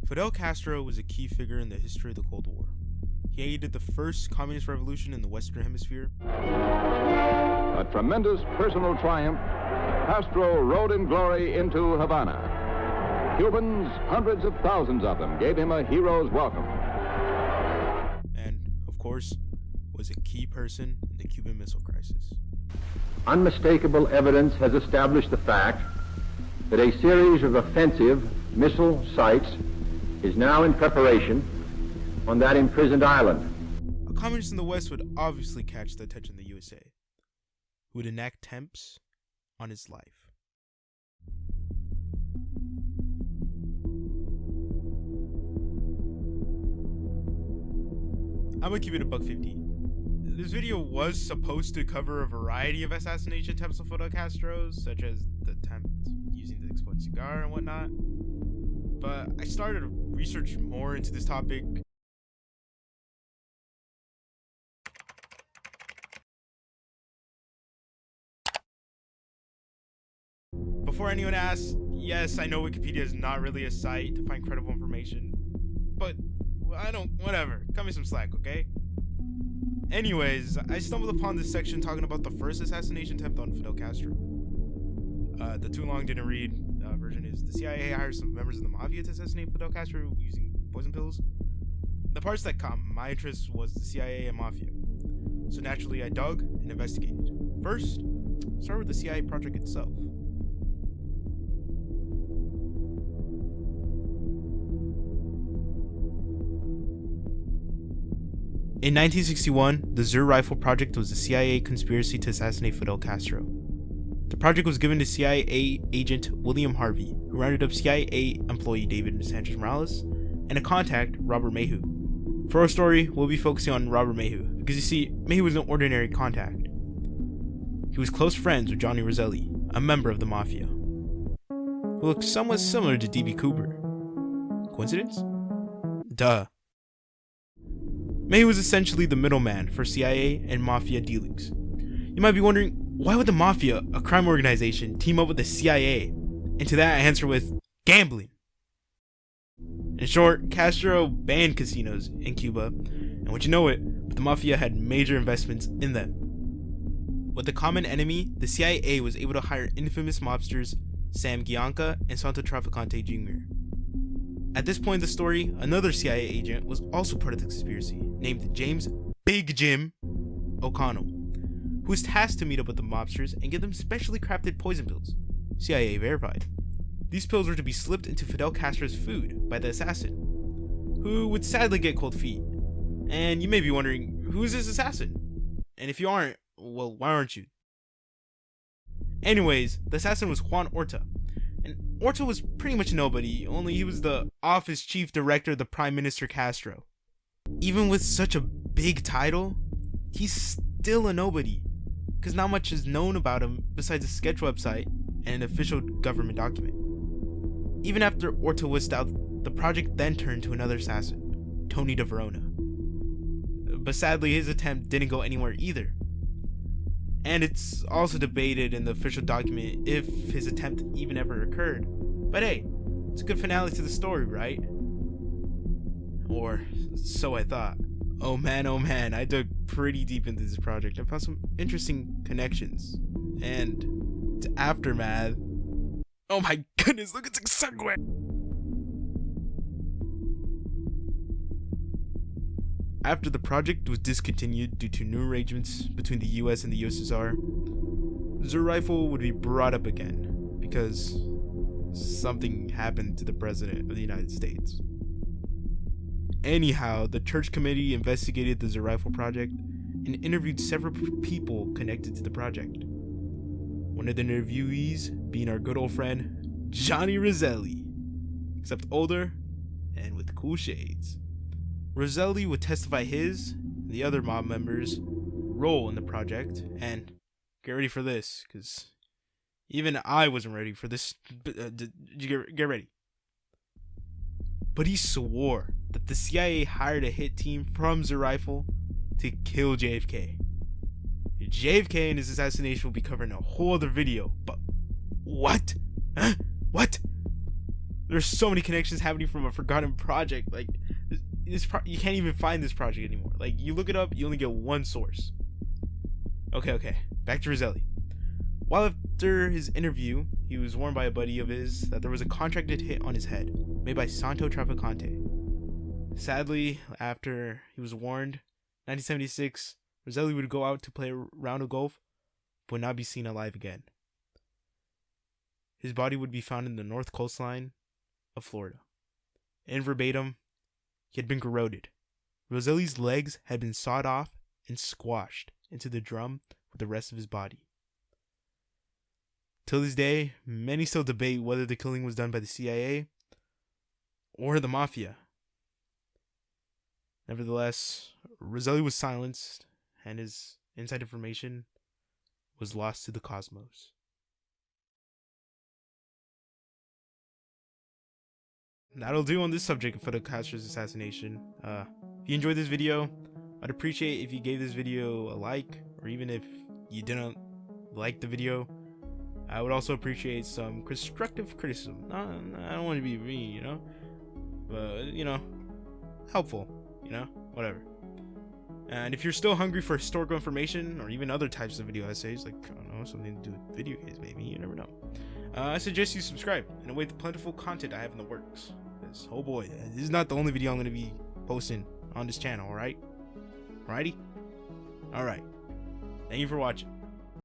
Fidel Castro was a key figure in the history of the Cold War. He aided the first communist revolution in the Western Hemisphere. A tremendous personal triumph, Castro rode in glory into Havana. Cubans, hundreds of thousands of them, gave him a hero's welcome. And, of course, was a key person in the Cuban Missile Crisis. Unmistakable evidence has established the fact that a series of offensive missile sites is now in preparation on that imprisoned island. A communist in the West would obviously catch the attention of the USA, who would enact temps on his life. I'm gonna keep it $1.50. This video was supposed to cover a variety of assassination attempts on Fidel Castro, such as the attempt using the exploded cigar and whatnot. But I started to research more into this topic. Before anyone asks, yes, I know Wikipedia is not really a site to find credible information, but whatever, cut me some slack, okay? Anyways, I stumbled upon this section talking about the first assassination attempt on Fidel Castro. The too long didn't read version is the CIA hired some members of the mafia to assassinate Fidel Castro using poison pills. The parts that caught my interest was the CIA and mafia. So naturally I dug and investigated. First, start with the CIA project itself. In 1961, the Zur Rifle Project was a CIA conspiracy to assassinate Fidel Castro. The project was given to CIA agent William Harvey, who rounded up CIA employee David Sanchez Morales, and a contact, Robert Mayhew. For our story, we'll be focusing on Robert Mayhew, because you see, Mayhew was an ordinary contact. He was close friends with Johnny Roselli, a member of the Mafia, who looked somewhat similar to D.B. Cooper. Coincidence? Duh. Mayhew was essentially the middleman for CIA and Mafia dealings. You might be wondering, why would the Mafia, a crime organization, team up with the CIA? And to that I answer with, gambling. In short, Castro banned casinos in Cuba, and would you know it, but the Mafia had major investments in them. With the common enemy, the CIA was able to hire infamous mobsters Sam Gianca and Santo Traficante Jr. At this point in the story, another CIA agent was also part of the conspiracy, named James Big Jim O'Connell, who was tasked to meet up with the mobsters and give them specially crafted poison pills, CIA verified. These pills were to be slipped into Fidel Castro's food by the assassin, who would sadly get cold feet. And you may be wondering, who is this assassin? And if you aren't, well, why aren't you? Anyways, the assassin was Juan Orta. And Orta was pretty much nobody, only he was the office chief director of the Prime Minister Castro. Even with such a big title, he's still a nobody, because not much is known about him besides a sketch website and an official government document. Even after Orta was out, the project then turned to another assassin, Tony de Verona. But sadly, his attempt didn't go anywhere either. And it's also debated in the official document if his attempt even ever occurred. But hey, it's a good finale to the story, right? Or so I thought. Oh man, I dug pretty deep into this project and found some interesting connections. And its aftermath. Oh my goodness, look at the segue! After the project was discontinued due to new arrangements between the US and the USSR, the Zur Rifle would be brought up again because something happened to the President of the United States. Anyhow, the Church Committee investigated the Zur Rifle project and interviewed several people connected to the project. One of the interviewees being our good old friend, Johnny Roselli, except older and with cool shades. Roselli would testify his, and the other mob members' role in the project, and get ready for this, because even I wasn't ready for this. Get ready. But he swore that the CIA hired a hit team from Zur Rifle to kill JFK. JFK and his assassination will be covered in a whole other video, but what? Huh? What? There's so many connections happening from a forgotten project. Like, you can't even find this project anymore. Like, you look it up, you only get one source. Okay. Back to Roselli. While after his interview, he was warned by a buddy of his that there was a contracted hit on his head made by Santo Trafficante. Sadly, after he was warned, 1976, Roselli would go out to play a round of golf, but would not be seen alive again. His body would be found in the north coastline of Florida. In verbatim, he had been corroded. Roselli's legs had been sawed off and squashed into the drum with the rest of his body. Till this day, many still debate whether the killing was done by the CIA or the Mafia. Nevertheless, Roselli was silenced, and his inside information was lost to the cosmos. That'll do on this subject of Fidel Castro's assassination. If you enjoyed this video, I'd appreciate if you gave this video a like, or even if you didn't like the video, I would also appreciate some constructive criticism. I don't want to be mean, but, helpful, whatever. And if you're still hungry for historical information, or even other types of video essays, like, I don't know, something to do with video games, maybe, you never know, I suggest you subscribe and await the plentiful content I have in the works. Because, oh boy, this is not the only video I'm going to be posting on this channel, alright? Alrighty? Alright. Thank you for watching.